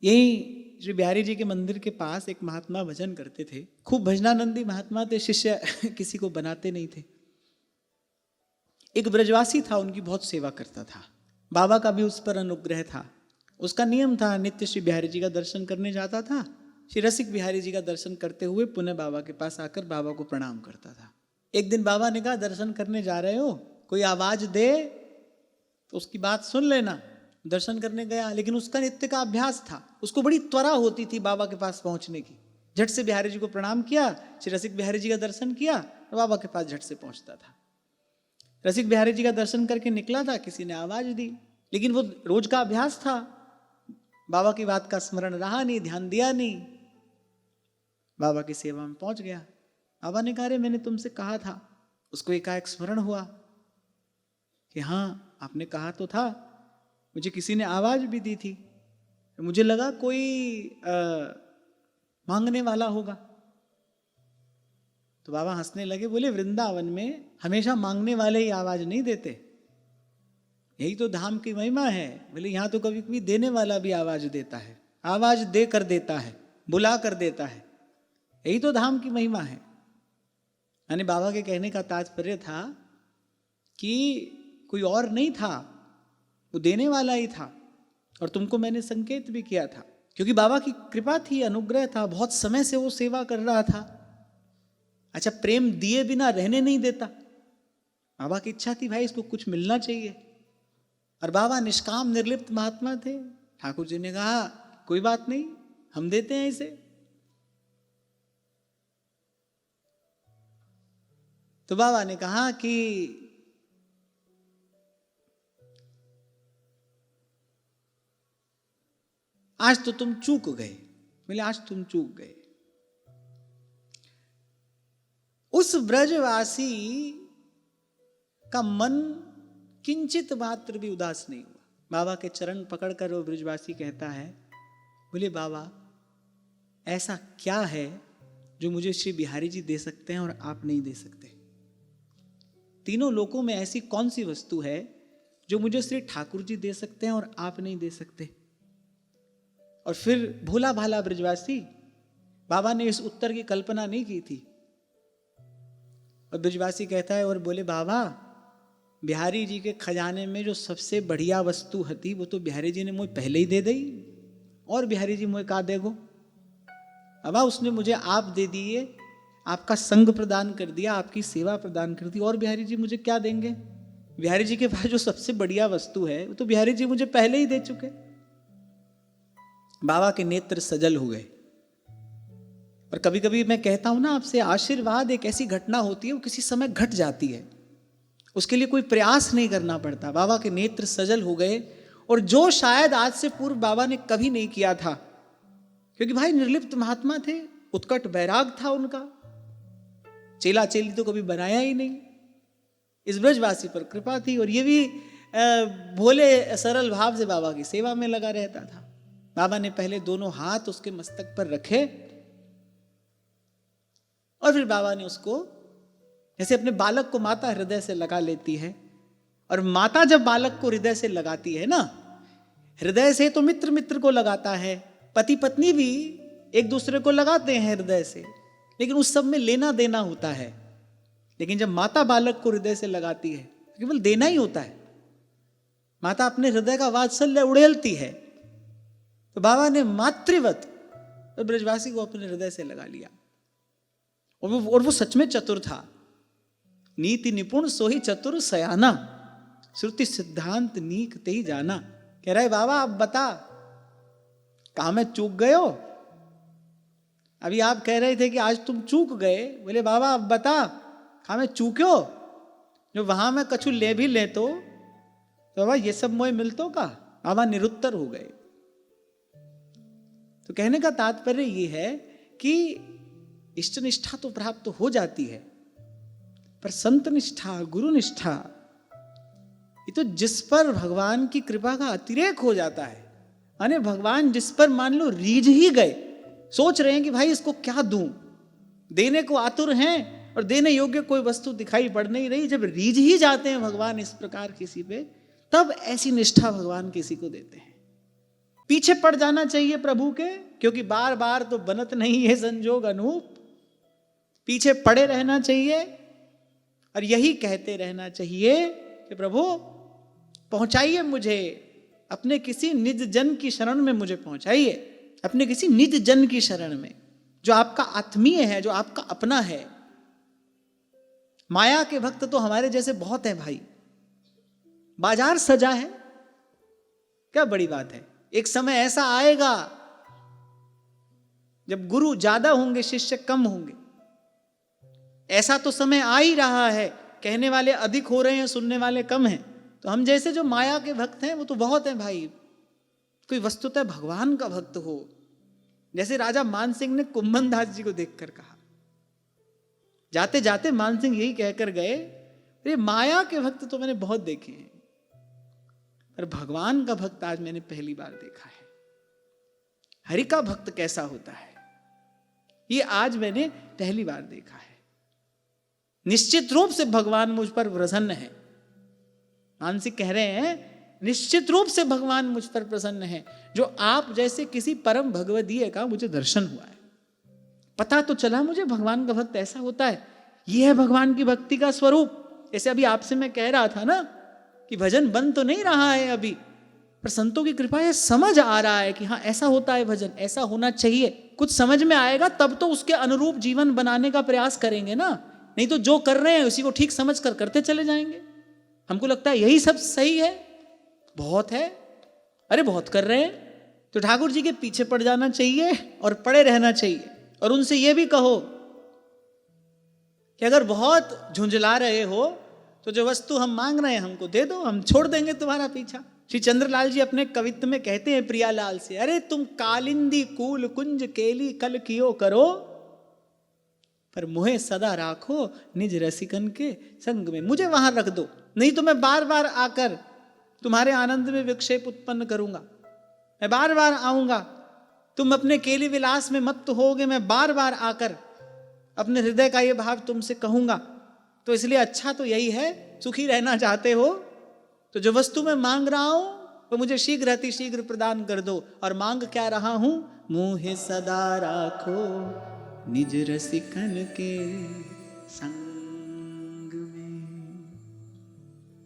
यही श्री बिहारी जी के मंदिर के पास एक महात्मा भजन करते थे। खूब भजनानंदी महात्मा थे, शिष्य किसी को बनाते नहीं थे। एक ब्रजवासी था, उनकी बहुत सेवा करता था। बाबा का भी उस पर अनुग्रह था। उसका नियम था, नित्य श्री बिहारी जी का दर्शन करने जाता था। श्री रसिक बिहारी जी का दर्शन करते हुए पुनः बाबा के पास आकर बाबा को प्रणाम करता था। एक दिन बाबा ने कहा, दर्शन करने जा रहे हो, कोई आवाज दे तो उसकी बात सुन लेना। दर्शन करने गया, लेकिन उसका नित्य का अभ्यास था, उसको बड़ी त्वरा होती थी बाबा के पास पहुंचने की। झट से बिहारी जी को प्रणाम किया, श्री रसिक बिहारी जी का दर्शन किया, बाबा के पास झट से पहुंचता था। रसिक बिहारी जी का दर्शन करके निकला था, किसी ने आवाज दी, लेकिन वो रोज का अभ्यास था, बाबा की बात का स्मरण रहा नहीं, ध्यान दिया नहीं। बाबा की सेवा में पहुंच गया। बाबा ने कहा, अरे मैंने तुमसे कहा था। उसको एकाएक स्मरण हुआ कि हाँ, आपने कहा तो था, मुझे किसी ने आवाज भी दी थी, मुझे लगा कोई मांगने वाला होगा। तो बाबा हंसने लगे, बोले, वृंदावन में हमेशा मांगने वाले ही आवाज नहीं देते, यही तो धाम की महिमा है। बोले, यहाँ तो कभी कभी देने वाला भी आवाज देता है, आवाज दे कर देता है, बुला कर देता है, यही तो धाम की महिमा है। यानी बाबा के कहने का तात्पर्य था कि कोई और नहीं था, वो देने वाला ही था। और तुमको मैंने संकेत भी किया था, क्योंकि बाबा की कृपा थी, अनुग्रह था, बहुत समय से वो सेवा कर रहा था। अच्छा, प्रेम दिए बिना रहने नहीं देता। बाबा की इच्छा थी, भाई इसको कुछ मिलना चाहिए। और बाबा निष्काम निर्लिप्त महात्मा थे। ठाकुर जी ने कहा, कोई बात नहीं, हम देते हैं इसे। तो बाबा ने कहा कि आज तो तुम चूक गए। बोले, आज तुम चूक गए। उस ब्रजवासी का मन किंचित मात्र भी उदास नहीं हुआ। बाबा के चरण पकड़कर वो ब्रजवासी कहता है, बोले, बाबा ऐसा क्या है जो मुझे श्री बिहारी जी दे सकते हैं और आप नहीं दे सकते? तीनों लोकों में ऐसी कौन सी वस्तु है जो मुझे श्री ठाकुर जी दे सकते हैं और आप नहीं दे सकते? और फिर भोला भाला ब्रजवासी, बाबा ने इस उत्तर की कल्पना नहीं की थी। और ब्रजवासी कहता है, और बोले, बाबा बिहारी जी के खजाने में जो सबसे बढ़िया वस्तु हती, वो तो बिहारी जी ने मुझे पहले ही दे दी, और बिहारी जी मुझे का देगो? बाबा उसने मुझे आप दे दिए, आपका संग प्रदान कर दिया, आपकी सेवा प्रदान कर दी, और बिहारी जी मुझे क्या देंगे? बिहारी जी के पास जो सबसे बढ़िया वस्तु है, वो तो बिहारी जी मुझे पहले ही दे चुके। बाबा के नेत्र सजल हो गए। और कभी कभी मैं कहता हूं ना आपसे, आशीर्वाद एक ऐसी घटना होती है, वो किसी समय घट जाती है, उसके लिए कोई प्रयास नहीं करना पड़ता। बाबा के नेत्र सजल हो गए, और जो शायद आज से पूर्व बाबा ने कभी नहीं किया था, क्योंकि भाई निर्लिप्त महात्मा थे, उत्कट वैराग था उनका, चेला चेली तो कभी बनाया ही नहीं। इस ब्रजवासी पर कृपा थी, और ये भी भोले सरल भाव से बाबा की सेवा में लगा रहता था। बाबा ने पहले दोनों हाथ उसके मस्तक पर रखे, और फिर बाबा ने उसको, जैसे अपने बालक को माता हृदय से लगा लेती है, और माता जब बालक को हृदय से लगाती है ना, हृदय से तो मित्र मित्र को लगाता है, पति पत्नी भी एक दूसरे को लगाते हैं हृदय से, लेकिन उस सब में लेना देना होता है। लेकिन जब माता बालक को हृदय से लगाती है, केवल देना ही होता है। माता अपने हृदय का वात्सल्य उड़ेलती है। तो बाबा ने मातृवत ब्रजवासी को अपने हृदय से लगा लिया। और वो सच में चतुर था। नीति निपुण सोही चतुर सयाना, श्रुति सिद्धांत नीक ते ही जाना। कह रहा है, बाबा आप बता, कहां में चूक गए हो? अभी आप कह रहे थे कि आज तुम चूक गए। बोले, बाबा आप बता, कहां में चूके हो? जो वहां में कछु ले भी ले तो बाबा ये सब मोए मिलतो का? बाबा निरुत्तर हो गए। तो कहने का तात्पर्य ये है कि इष्ट निष्ठा तो प्राप्त हो जाती है, पर संत निष्ठा, गुरु निष्ठा, ये तो जिस पर भगवान की कृपा का अतिरेक हो जाता है, माने भगवान जिस पर मान लो रीझ ही गए, सोच रहे हैं कि भाई इसको क्या दूं, देने को आतुर हैं और देने योग्य कोई वस्तु दिखाई पड़ नहीं रही, जब रीझ ही जाते हैं भगवान इस प्रकार किसी पे, तब ऐसी निष्ठा भगवान किसी को देते हैं। पीछे पड़ जाना चाहिए प्रभु के, क्योंकि बार बार तो बनत नहीं है संजोग अनूप। पीछे पड़े रहना चाहिए और यही कहते रहना चाहिए कि प्रभु पहुंचाइए मुझे अपने किसी निज जन की शरण में, मुझे पहुंचाइए अपने किसी निज जन की शरण में, जो आपका आत्मीय है, जो आपका अपना है। माया के भक्त तो हमारे जैसे बहुत हैं भाई, बाजार सजा है, क्या बड़ी बात है। एक समय ऐसा आएगा जब गुरु ज्यादा होंगे, शिष्य कम होंगे। ऐसा तो समय आ ही रहा है, कहने वाले अधिक हो रहे हैं, सुनने वाले कम हैं। तो हम जैसे जो माया के भक्त हैं वो तो बहुत हैं भाई। कोई वस्तुतः भगवान का भक्त हो, जैसे राजा मान सिंह ने कुंभन दास जी को देखकर कहा, जाते जाते मान सिंह यही कहकर गए, अरे माया के भक्त तो मैंने बहुत देखे हैं, पर भगवान का भक्त आज मैंने पहली बार देखा है। हरि का भक्त कैसा होता है ये आज मैंने पहली बार देखा है। निश्चित रूप से भगवान मुझ पर प्रसन्न है। मानसिक कह रहे हैं निश्चित रूप से भगवान मुझ पर प्रसन्न है, जो आप जैसे किसी परम भगवदीय का मुझे दर्शन हुआ है। पता तो चला मुझे भगवान का भक्त ऐसा होता है। यह है भगवान की भक्ति का स्वरूप। जैसे अभी आपसे मैं कह रहा था ना कि भजन बन तो नहीं रहा है अभी, पर संतों की कृपा है, समझ आ रहा है कि हाँ ऐसा होता है भजन, ऐसा होना चाहिए। कुछ समझ में आएगा तब तो उसके अनुरूप जीवन बनाने का प्रयास करेंगे ना, नहीं तो जो कर रहे हैं उसी को ठीक समझ कर करते चले जाएंगे। हमको लगता है यही सब सही है, बहुत है, अरे बहुत कर रहे हैं। तो ठाकुर जी के पीछे पड़ जाना चाहिए और पड़े रहना चाहिए। और उनसे यह भी कहो कि अगर बहुत झुंझला रहे हो तो जो वस्तु हम मांग रहे हैं हमको दे दो, हम छोड़ देंगे तुम्हारा पीछा। श्री चंद्रलाल जी अपने कवित्व में कहते हैं प्रियालाल से, अरे तुम कालिंदी कूल कुंज केली कल कियो करो, पर मुहे सदा राखो निज रसिकन के संग में। मुझे वहां रख दो, नहीं तो मैं बार बार आकर तुम्हारे आनंद में विक्षेप उत्पन्न करूंगा, मैं बार बार आऊंगा। तुम अपने केली विलास में मत होगे, मैं बार बार आकर अपने हृदय का ये भाव तुमसे कहूंगा। तो इसलिए अच्छा तो यही है, सुखी रहना चाहते हो तो जो वस्तु मैं मांग रहा हूं वो मुझे शीघ्र अति शीघ्र प्रदान कर दो। और मांग क्या रहा हूं, मुहे सदा राखो निज रसिकन के संग में,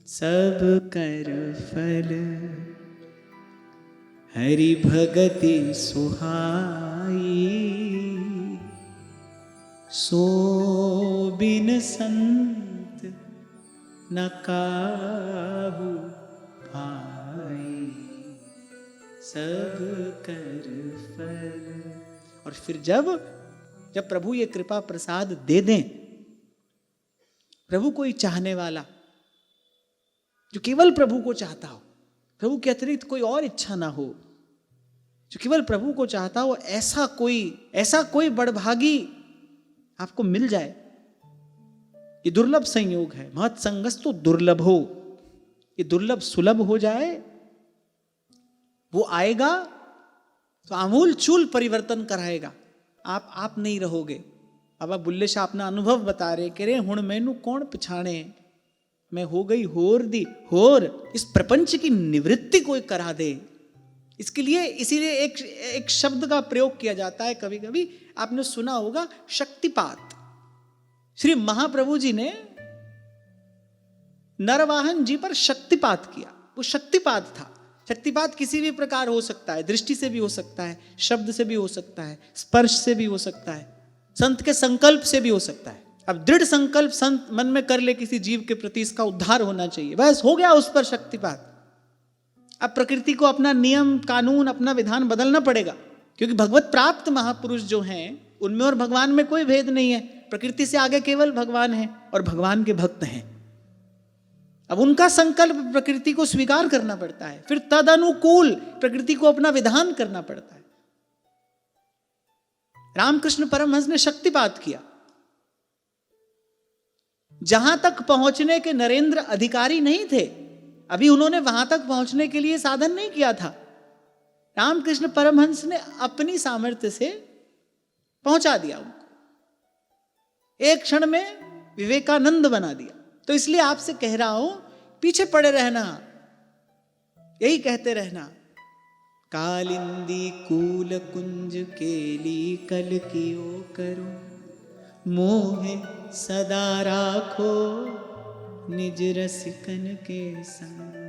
सब कर फल हरि भगति सुहाई, सो बिन संत न काहू भाई, सब कर फल। और फिर जब प्रभु ये कृपा प्रसाद दे दें, प्रभु कोई चाहने वाला जो केवल प्रभु को चाहता हो, प्रभु के अतिरिक्त कोई और इच्छा ना हो, जो केवल प्रभु को चाहता हो, ऐसा कोई बड़भागी आपको मिल जाए, ये दुर्लभ संयोग है। महत्संगस्तु दुर्लभो, ये दुर्लभ सुलभ हो जाए, वो आएगा तो आमूल चूल परिवर्तन कराएगा। आप नहीं रहोगे। बाबा बुल्ले शाह अपना अनुभव बता रहे, कह रहे हुण मैनू कौन पछाणे, मैं हो गई होर दी होर, इस प्रपंच की निवृत्ति कोई करा दे। इसके लिए इसीलिए एक शब्द का प्रयोग किया जाता है, कभी कभी आपने सुना होगा, शक्तिपात। श्री महाप्रभु जी ने नरवाहन जी पर शक्तिपात किया, वो शक्तिपात था। शक्तिपात किसी भी प्रकार हो सकता है, दृष्टि से भी हो सकता है, शब्द से भी हो सकता है, स्पर्श से भी हो सकता है, संत के संकल्प से भी हो सकता है। अब दृढ़ संकल्प संत मन में कर ले किसी जीव के प्रति, इसका उद्धार होना चाहिए, बस हो गया उस पर शक्तिपात। अब प्रकृति को अपना नियम कानून अपना विधान बदलना पड़ेगा, क्योंकि भगवत प्राप्त महापुरुष जो हैं उनमें और भगवान में कोई भेद नहीं है। प्रकृति से आगे केवल भगवान है और भगवान के भक्त हैं। अब उनका संकल्प प्रकृति को स्वीकार करना पड़ता है, फिर तद अनुकूल प्रकृति को अपना विधान करना पड़ता है। रामकृष्ण परमहंस ने शक्तिपात किया। जहां तक पहुंचने के नरेंद्र अधिकारी नहीं थे, अभी उन्होंने वहां तक पहुंचने के लिए साधन नहीं किया था। रामकृष्ण परमहंस ने अपनी सामर्थ्य से पहुंचा दिया उनको, एक क्षण में विवेकानंद बना दिया। तो इसलिए आपसे कह रहा हूं, पीछे पड़े रहना, यही कहते रहना, कालिंदी कूल कुंज केली कल कियो करो, मोहे सदा राखो निज रसिकन के संग।